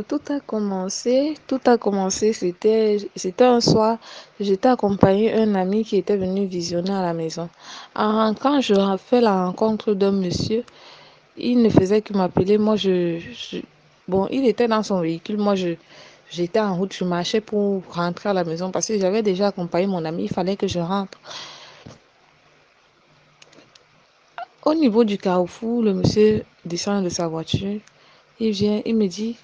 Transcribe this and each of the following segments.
Tout a commencé, c'était un soir, j'étais accompagnée d'un ami qui était venu visionner à la maison. En rentrant, je fais la rencontre d'un monsieur. Il ne faisait que m'appeler. Bon, il était dans son véhicule. J'étais en route. Je marchais pour rentrer à la maison parce que j'avais déjà accompagné mon ami. Il fallait que je rentre. Au niveau du carrefour, le monsieur descend de sa voiture. Il vient, il me dit,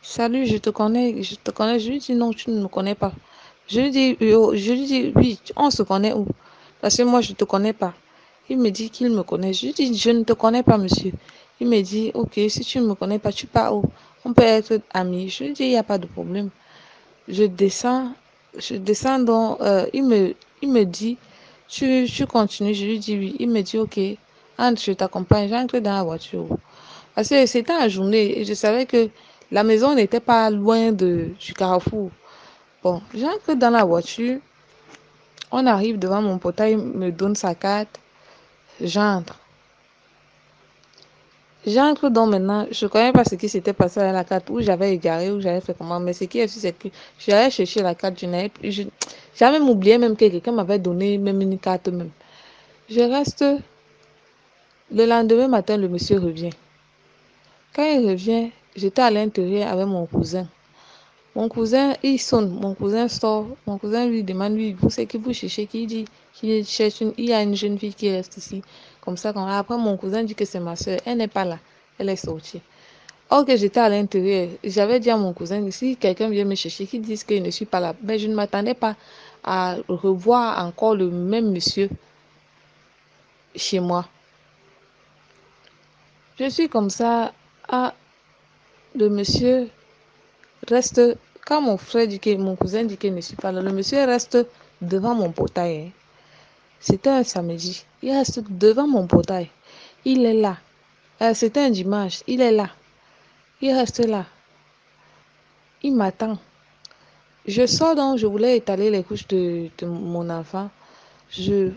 salut, je te connais, je te connais. Je lui dis non, tu ne me connais pas. Je lui dis oui, on se connaît où? Parce que moi, je ne te connais pas. Il me dit qu'il me connaît. Je lui dis, je ne te connais pas, monsieur. Il me dit, ok, si tu ne me connais pas, tu pars où? On peut être amis. Je lui dis, il n'y a pas de problème. Je descends, je descends donc, il me dit, tu continues. Je lui dis oui. Il me dit, ok, entre, je t'accompagne. J'entre dans la voiture. Parce que c'était en journée et je savais que la maison n'était pas loin du carrefour. Bon, j'entre dans la voiture, on arrive devant mon portail, il me donne sa carte, j'entre. J'entre donc maintenant, je ne connais pas ce qui s'était passé à la carte, où j'avais égaré, où j'avais fait comment, mais ce qui est sûr, c'est que j'allais chercher la carte, j'avais même oublié même que quelqu'un m'avait donné même une carte même. Je reste, le lendemain matin, le monsieur revient. Quand il revient, j'étais à l'intérieur avec mon cousin. Mon cousin, il sonne, mon cousin sort, mon cousin lui demande, lui, vous c'est qui vous cherchez, qui dit qu'il cherche il y a une jeune fille qui reste ici. Comme ça, après mon cousin dit que c'est ma soeur, elle n'est pas là, elle est sortie. Or que j'étais à l'intérieur, j'avais dit à mon cousin, si quelqu'un vient me chercher, qu'il dise que je ne suis pas là. Mais je ne m'attendais pas à revoir encore le même monsieur chez moi. Je suis comme ça, ah, le monsieur reste, quand mon cousin dit que je ne suis pas là, le monsieur reste devant mon portail. Hein. C'était un samedi. Il reste devant mon portail. Il est là. C'était un dimanche. Il est là. Il reste là. Il m'attend. Je sors donc, je voulais étaler les couches de mon enfant. Je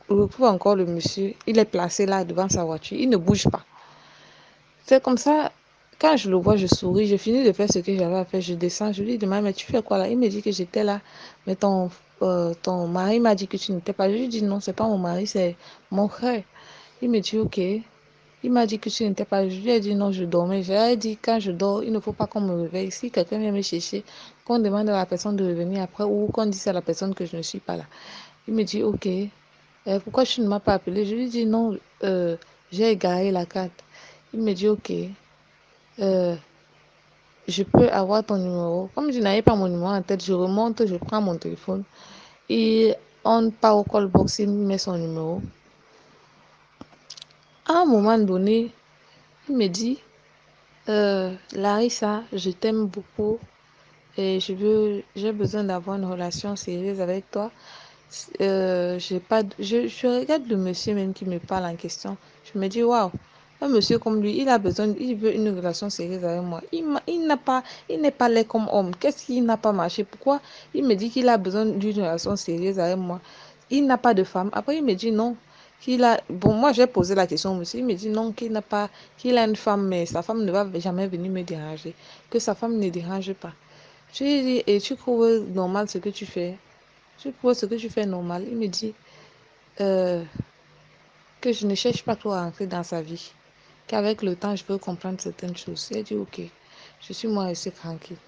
retrouve encore le monsieur. Il est placé là devant sa voiture. Il ne bouge pas. C'est comme ça, quand je le vois, je souris. Je finis de faire ce que j'avais à faire. Je descends. Je lui demande, mais tu fais quoi là? Il me dit que j'étais là. Mais ton mari m'a dit que tu n'étais pas. Je lui dis non, c'est pas mon mari, c'est mon frère. Il me dit ok. Il m'a dit que tu n'étais pas. Je lui ai dit non, je dormais. Je lui ai dit quand je dors, il ne faut pas qu'on me réveille. Si quelqu'un vient me chercher, qu'on demande à la personne de revenir après ou qu'on dise à la personne que je ne suis pas là. Il me dit ok. Pourquoi tu ne m'as pas appelé? Je lui dis non, j'ai égaré la carte. Il me dit ok. Euh, je peux avoir ton numéro. Comme je n'avais pas mon numéro en tête, je remonte, je prends mon téléphone et on part au call box, il met son numéro. À un moment donné, il me dit Larissa, je t'aime beaucoup et j'ai besoin d'avoir une relation sérieuse avec toi. Je regarde le monsieur même qui me parle en question. Je me dis, waouh, un monsieur comme lui, il veut une relation sérieuse avec moi. Il n'est pas laid comme homme. Qu'est-ce qu'il n'a pas marché? Pourquoi il me dit qu'il a besoin d'une relation sérieuse avec moi? Il n'a pas de femme. Après, il me dit non. Bon, moi, j'ai posé la question au monsieur. Il me dit non, qu'il a une femme, mais sa femme ne va jamais venir me déranger. Que sa femme ne dérange pas. Je lui ai dit, et tu trouves normal ce que tu fais? Tu trouves ce que tu fais normal? Il me dit euh, que je ne cherche pas trop à entrer dans sa vie. Qu'avec le temps, je peux comprendre certaines choses. J'ai dit ok, je suis moi restée tranquille.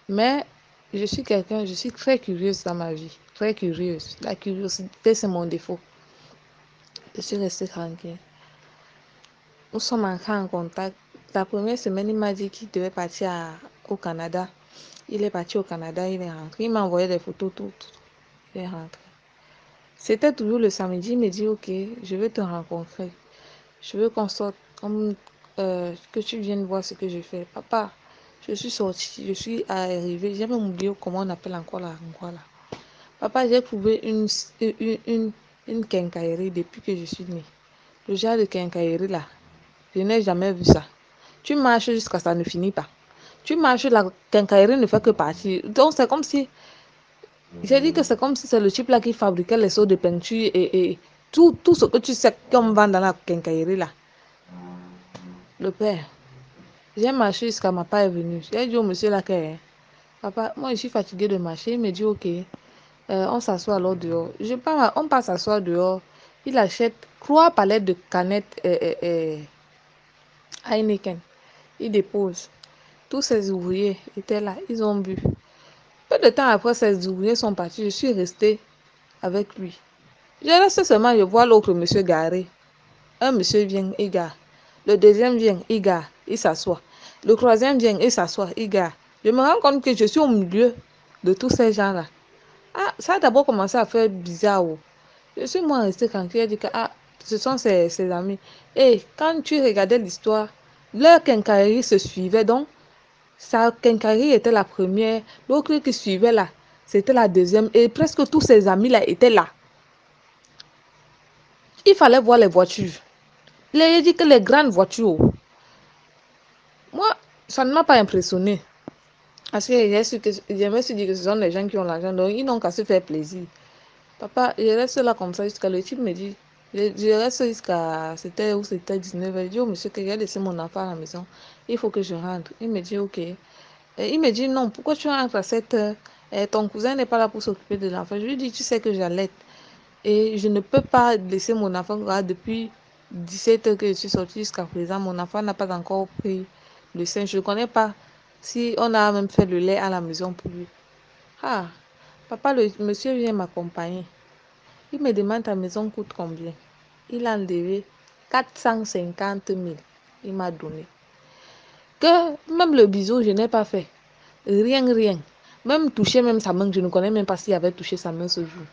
Mais je suis très curieuse dans ma vie. Très curieuse. La curiosité, c'est mon défaut. Je suis restée tranquille. Nous sommes entrés en contact. La première semaine, il m'a dit qu'il devait partir au Canada. Il est parti au Canada, il est rentré. Il m'a envoyé des photos, tout. Il est rentré. C'était toujours le samedi. Il me dit, ok, je veux te rencontrer. Je veux qu'on sorte, que tu viennes voir ce que je fais. Papa, je suis sortie, je suis arrivée. J'ai même oublié comment on appelle encore là. Papa, j'ai trouvé une quincaillerie depuis que je suis née. Le genre de quincaillerie là, je n'ai jamais vu ça. Tu marches jusqu'à ça ne finit pas. Tu marches, la quincaillerie ne fait que partir. Donc c'est comme si, j'ai dit que c'est comme si c'est le type là qui fabriquait les seaux de peinture et tout ce que tu sais qu'on vend dans la quincaillerie là. Le père. J'ai marché jusqu'à ma part est venue. J'ai dit au monsieur là que, papa, moi je suis fatiguée de marcher. Il me dit, ok, on s'assoit alors dehors. On passe s'asseoir dehors. Il achète 3 palettes de canettes Heineken. Il dépose. Tous ces ouvriers étaient là. Ils ont bu. Peu de temps après, ces ouvriers sont partis. Je suis restée avec lui. Je reste seulement, je vois l'autre monsieur garé. Un monsieur vient, il gare. Le deuxième vient, il gare. Il s'assoit. Le troisième vient, il s'assoit, il gare. Je me rends compte que je suis au milieu de tous ces gens-là. Ah, ça a d'abord commencé à faire bizarre. Oh. Je suis moi restée tranquille. Je dis que ce sont ses amis. Et quand tu regardais l'histoire, leur quincaillerie se suivait. Donc, sa quincaillerie était la première. L'autre qui suivait là, c'était la deuxième. Et presque tous ses amis-là étaient là. Il fallait voir les voitures. Je dis que les grandes voitures, moi, ça ne m'a pas impressionné. Parce que je me suis dit que ce sont les gens qui ont l'argent, donc ils n'ont qu'à se faire plaisir. Papa, je reste là comme ça jusqu'à le type me dit, je reste jusqu'à, c'était 19h. Je dis au monsieur que j'ai laissé mon enfant à la maison, il faut que je rentre. Il me dit, ok. Et il me dit, non, pourquoi tu rentres à 7h? Ton cousin n'est pas là pour s'occuper de l'enfant. Je lui dis, tu sais que j'allaite. Et je ne peux pas laisser mon enfant depuis 17h que je suis sortie jusqu'à présent. Mon enfant n'a pas encore pris le sein. Je ne connais pas si on a même fait le lait à la maison pour lui. Ah, papa, le monsieur vient m'accompagner. Il me demande ta maison coûte combien. Il a enlevé 450 000. Il m'a donné. Que même le bisou, je n'ai pas fait. Rien, rien. Même toucher même sa main, je ne connais même pas s'il avait touché sa main ce jour.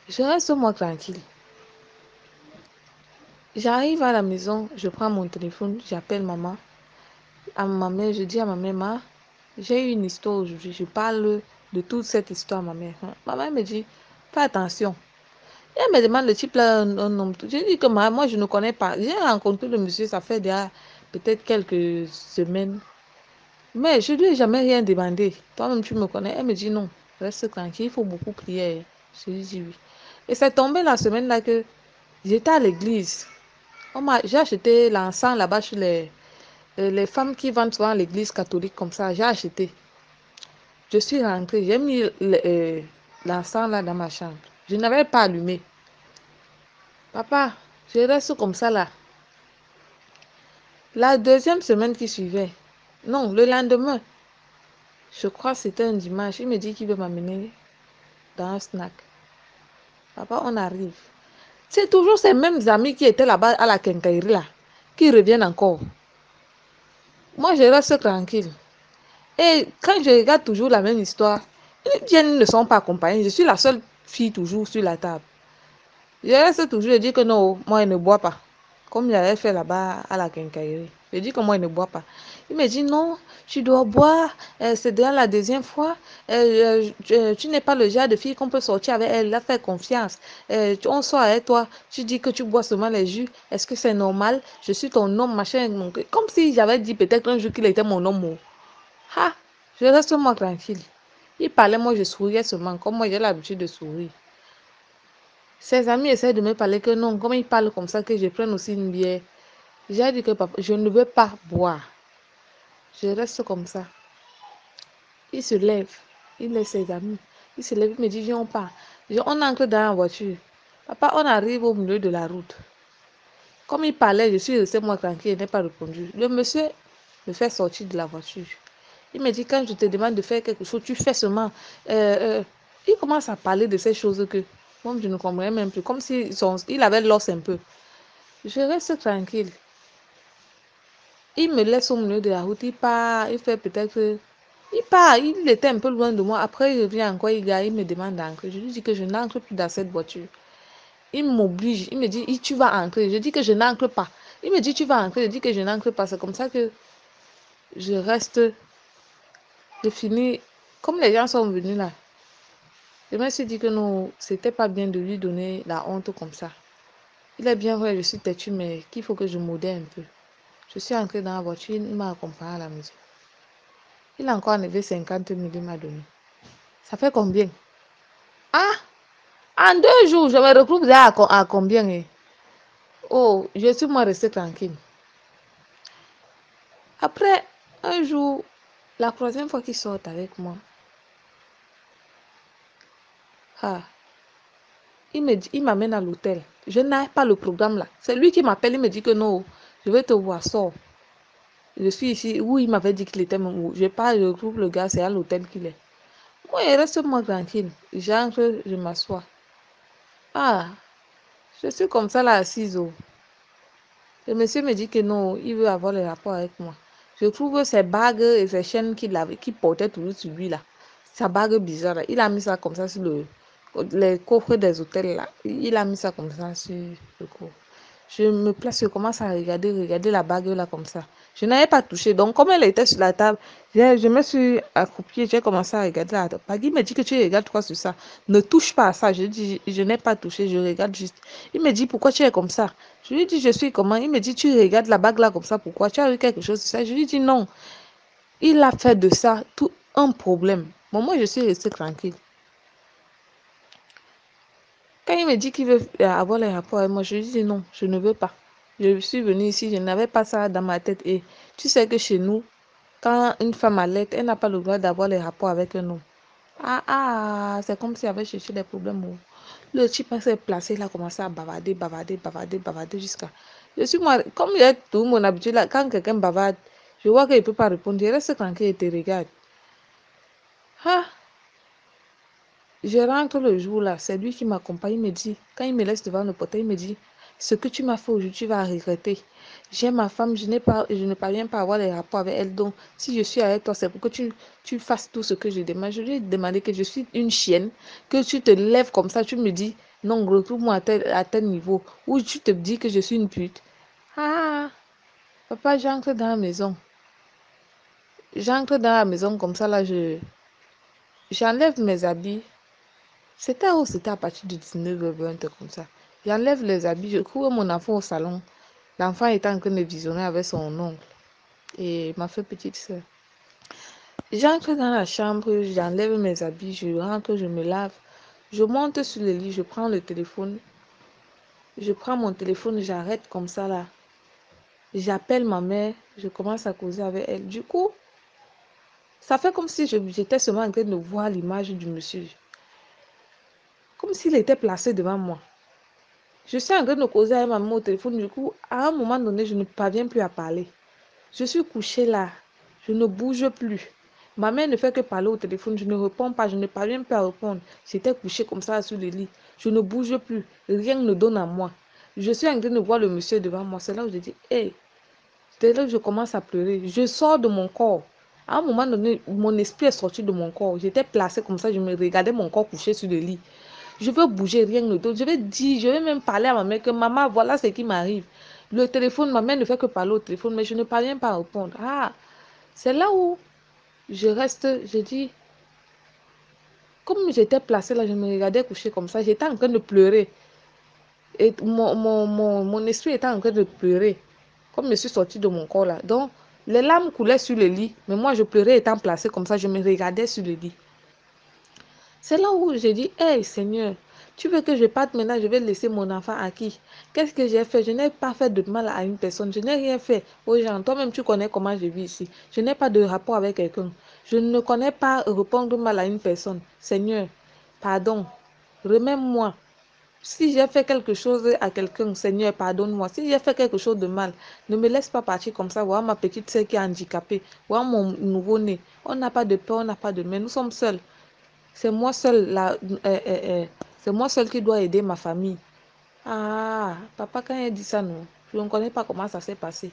Je reste moi tranquille. J'arrive à la maison, je prends mon téléphone, j'appelle maman. À ma mère, je dis à ma mère, j'ai eu une histoire aujourd'hui. Je parle de toute cette histoire à ma mère. Ma mère me dit, fais attention. Et elle me demande le type là, un homme. Je dis que moi, je ne connais pas. J'ai rencontré le monsieur, ça fait déjà peut-être quelques semaines. Mais je lui ai jamais rien demandé. Toi-même, tu me connais. Elle me dit non, reste tranquille, il faut beaucoup prier. Je lui dis oui. Et c'est tombé la semaine là que j'étais à l'église. J'ai acheté l'encens là-bas chez les femmes qui vendent souvent à l'église catholique comme ça. J'ai acheté. Je suis rentrée, j'ai mis l'encens là dans ma chambre. Je n'avais pas allumé. Papa, je reste comme ça là. La deuxième semaine qui suivait, non, le lendemain, je crois que c'était un dimanche, il me dit qu'il veut m'amener dans un snack. Papa, on arrive. C'est toujours ces mêmes amis qui étaient là-bas à la quincaillerie là, qui reviennent encore. Moi, je reste tranquille. Et quand je regarde toujours la même histoire, ils ne sont pas accompagnés. Je suis la seule fille toujours sur la table. Je reste toujours et dis que non, moi, je ne bois pas. Comme j'avais fait là-bas à la quincaillerie. Je dis que moi, je ne bois pas. Il me dit non, tu dois boire. C'est déjà la deuxième fois. Tu n'es pas le genre de fille qu'on peut sortir avec elle. Elle a fait confiance. On sort avec toi. Tu dis que tu bois seulement les jus. Est-ce que c'est normal? Je suis ton homme, machin. Comme si j'avais dit peut-être un jour qu'il était mon homme. Ah, je reste moi tranquille. Il parlait, moi je souriais seulement, comme moi j'ai l'habitude de sourire. Ses amis essaient de me parler que non, comme il parle comme ça, que je prenne aussi une bière. J'ai dit que papa, je ne veux pas boire. Je reste comme ça. Il se lève, il laisse ses amis. Il se lève, il me dit, viens, on part. On entre dans la voiture. Papa, on arrive au milieu de la route. Comme il parlait, je suis restée moi tranquille, il n'a pas répondu. Le monsieur me fait sortir de la voiture. Il me dit, quand je te demande de faire quelque chose, tu fais seulement. Il commence à parler de ces choses que moi, je ne comprenais même plus. Comme si il avait l'os un peu. Je reste tranquille. Il me laisse au milieu de la route. Il part. Il fait peut-être. Il part. Il était un peu loin de moi. Après, il revient encore. Il me demande d'entrer. Je lui dis que je n'entre plus dans cette voiture. Il m'oblige. Il me dit, tu vas entrer. Je dis que je n'entre pas. Il me dit, tu vas entrer. Je dis que je n'entre pas. C'est comme ça que je reste. Je finis. Comme les gens sont venus là. Je me suis dit que non, c'était pas bien de lui donner la honte comme ça. Il est bien vrai, je suis têtue, mais qu'il faut que je modère un peu. Je suis entrée dans la voiture, il m'a accompagné à la maison. Il a encore enlevé 50 000, il m'a donné. Ça fait combien? Ah, en 2 jours, je me retrouve déjà à combien? Oh, je suis moi restée tranquille. Après, un jour, la troisième fois qu'il sort avec moi, ah, il m'amène à l'hôtel. Je n'ai pas le programme là. C'est lui qui m'appelle, il me dit que non, je vais te voir, sors. Je suis ici, où il m'avait dit qu'il était même où. Je pars, je trouve le gars, c'est à l'hôtel qu'il est. Moi, il reste moi tranquille. J'entre, je m'assois. Ah, je suis comme ça là, assise. Oh. Le monsieur me dit que non, il veut avoir les rapports avec moi. Je trouve ses bagues et ses chaînes qu'il portait toujours sur lui là. Sa bague bizarre, là. Il a mis ça comme ça sur les coffres des hôtels là. Il a mis ça comme ça sur le coffre. Je me place, je commence à regarder la bague là comme ça. Je n'avais pas touché. Donc, comme elle était sur la table, je me suis accroupie, j'ai commencé à regarder la bague. Il me dit que tu regardes quoi sur ça? Ne touche pas à ça. Je dis, je n'ai pas touché, je regarde juste. Il me dit, pourquoi tu es comme ça? Je lui dis, je suis comment? Il me dit, tu regardes la bague là comme ça, pourquoi? Tu as eu quelque chose sur ça? Je lui dis, non. Il a fait de ça tout un problème. Bon, moi, je suis restée tranquille. Quand il me dit qu'il veut avoir les rapports avec moi, je lui dis non, je ne veux pas. Je suis venue ici, je n'avais pas ça dans ma tête. Et tu sais que chez nous, quand une femme allait, elle n'a pas le droit d'avoir les rapports avec un homme. C'est comme s'il avait cherché des problèmes. Oh. Le type s'est placé, il a commencé à bavarder jusqu'à. Je suis moi, comme j'ai tout mon habitude là, quand quelqu'un bavarde, je vois qu'il ne peut pas répondre, je reste tranquille et te regarde. Ah, je rentre le jour là, c'est lui qui m'accompagne, il me dit, quand il me laisse devant le portail, il me dit, ce que tu m'as fait aujourd'hui, tu vas regretter. J'ai ma femme, je ne parviens pas à avoir les rapports avec elle, donc si je suis avec toi, c'est pour que tu fasses tout ce que je demande. Je lui ai demandé que je suis une chienne, que tu te lèves comme ça, tu me dis, non, retrouve-moi à tel niveau, ou tu te dis que je suis une pute. Ah, papa, j'entre dans la maison. J'entre dans la maison comme ça, là, j'enlève mes habits. C'était à partir de 19h, un truc comme ça. J'enlève les habits, je cours mon enfant au salon. L'enfant était en train de visionner avec son oncle et ma fille petite soeur. J'entre dans la chambre, j'enlève mes habits, je rentre, je me lave. Je monte sur le lit, je prends le téléphone. Je prends mon téléphone, j'arrête comme ça là. J'appelle ma mère, je commence à causer avec elle. Du coup, ça fait comme si j'étais seulement en train de voir l'image du monsieur. Comme s'il était placé devant moi. Je suis en train de causer avec ma maman au téléphone. Du coup, à un moment donné, je ne parviens plus à parler. Je suis couchée là. Je ne bouge plus. Ma mère ne fait que parler au téléphone. Je ne réponds pas. Je ne parviens plus à répondre. J'étais couchée comme ça sur le lit. Je ne bouge plus. Rien ne donne à moi. Je suis en train de voir le monsieur devant moi. C'est là où je dis, hé, c'est là que je commence à pleurer. Je sors de mon corps. À un moment donné, mon esprit est sorti de mon corps. J'étais placée comme ça. Je me regardais mon corps couché sur le lit. Je veux bouger, rien ne d'autre. Je vais dire, je vais même parler à ma mère que maman, voilà ce qui m'arrive. Le téléphone, ma mère ne fait que parler au téléphone, mais je ne parviens pas à répondre. Ah, c'est là où je reste, je dis, comme j'étais placée là, je me regardais coucher comme ça, j'étais en train de pleurer. Et mon esprit était en train de pleurer. Comme je suis sortie de mon corps là. Donc, les larmes coulaient sur le lit, mais moi je pleurais étant placée comme ça, je me regardais sur le lit. C'est là où j'ai dit, hey Seigneur, tu veux que je parte maintenant, je vais laisser mon enfant à qui? Qu'est-ce que j'ai fait? Je n'ai pas fait de mal à une personne, je n'ai rien fait aux gens. Toi-même, tu connais comment je vis ici. Je n'ai pas de rapport avec quelqu'un. Je ne connais pas répondre mal à une personne. Seigneur, pardon, remets-moi. Si j'ai fait quelque chose à quelqu'un, Seigneur, pardonne-moi. Si j'ai fait quelque chose de mal, ne me laisse pas partir comme ça. Voilà ma petite sœur qui est handicapée. Voilà mon nouveau-né. On n'a pas de peur, on n'a pas de mère. Nous sommes seuls. C'est moi seul c'est moi seul qui dois aider ma famille. Ah, papa, quand il dit ça, non, je ne connais pas comment ça s'est passé.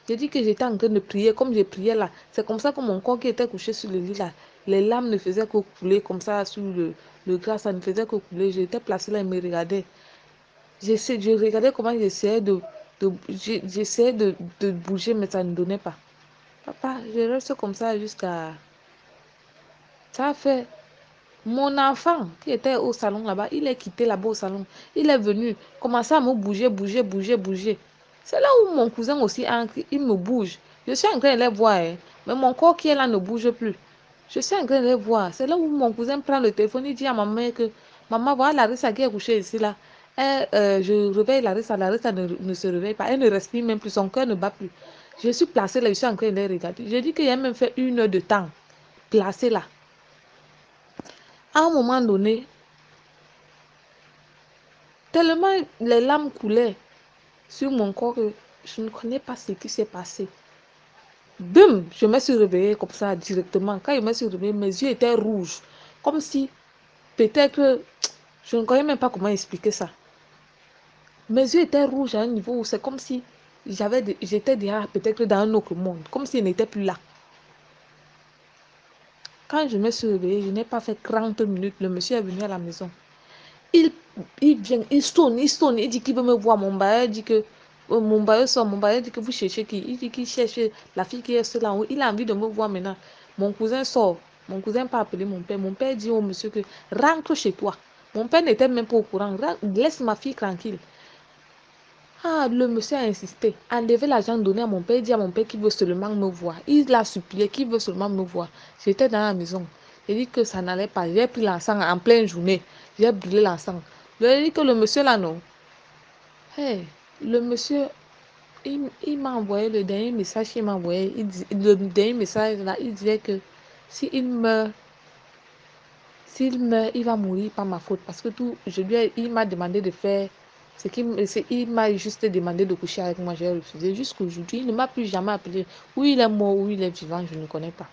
J'ai dit que j'étais en train de prier, comme j'ai prié là. C'est comme ça que mon corps qui était couché sur le lit là, les larmes ne faisaient que couler comme ça sur le gras, ça ne faisait que couler. J'étais placée là et me regardais. Je regardais comment j'essayais de bouger, mais ça ne donnait pas. Papa, je reste comme ça jusqu'à. Ça a fait. Mon enfant qui était au salon là-bas, il est quitté là-bas au salon. Il est venu commencer à me bouger. C'est là où mon cousin aussi entre, il me bouge. Je suis en train de les voir, hein, mais mon corps qui est là ne bouge plus. Je suis en train de les voir. C'est là où mon cousin prend le téléphone, il dit à ma mère que maman, voilà Larissa qui est couchée ici là. Je réveille Larissa ne se réveille pas. Elle ne respire même plus, son cœur ne bat plus. Je suis placée là, je suis en train de les regarder. J'ai dit qu'il y a même fait 1 heure de temps. Placée là. À un moment donné, tellement les larmes coulaient sur mon corps que je ne connais pas ce qui s'est passé. Bim, je me suis réveillée comme ça directement. Quand je me suis réveillée, mes yeux étaient rouges. Comme si, peut-être, je ne connais même pas comment expliquer ça. Mes yeux étaient rouges à un niveau où c'est comme si j'étais déjà peut-être dans un autre monde. Comme s'il n'était plus là. Quand je me suis réveillée, je n'ai pas fait 30 minutes. Le monsieur est venu à la maison. Il, il vient, il sonne, il dit qu'il veut me voir. Mon bailleur dit que, mon bailleur sort, mon bailleur dit que vous cherchez qui? Il dit qu'il cherche la fille qui est là. Il a envie de me voir maintenant. Mon cousin sort. Mon cousin pas appelé mon père. Mon père dit au monsieur que rentre chez toi. Mon père n'était même pas au courant. Laisse ma fille tranquille. Ah, le monsieur a insisté. Enlever l'argent donné à mon père. Il dit à mon père qu'il veut seulement me voir. Il a supplié qu'il veut seulement me voir. J'étais dans la maison. J'ai dit que ça n'allait pas. J'ai pris l'encens en pleine journée. J'ai brûlé l'encens. J'ai dit que le monsieur là, non. Hey, le monsieur, il m'a envoyé le dernier message qu'il m'a envoyé. Le dernier message là, il disait que s'il meurt, s'il meurt, il va mourir par ma faute. Parce que il m'a demandé de faire il m'a juste demandé de coucher avec moi. J'ai refusé. Jusqu'aujourd'hui, il ne m'a plus jamais appelé. Où il est mort, où il est vivant, je ne connais pas.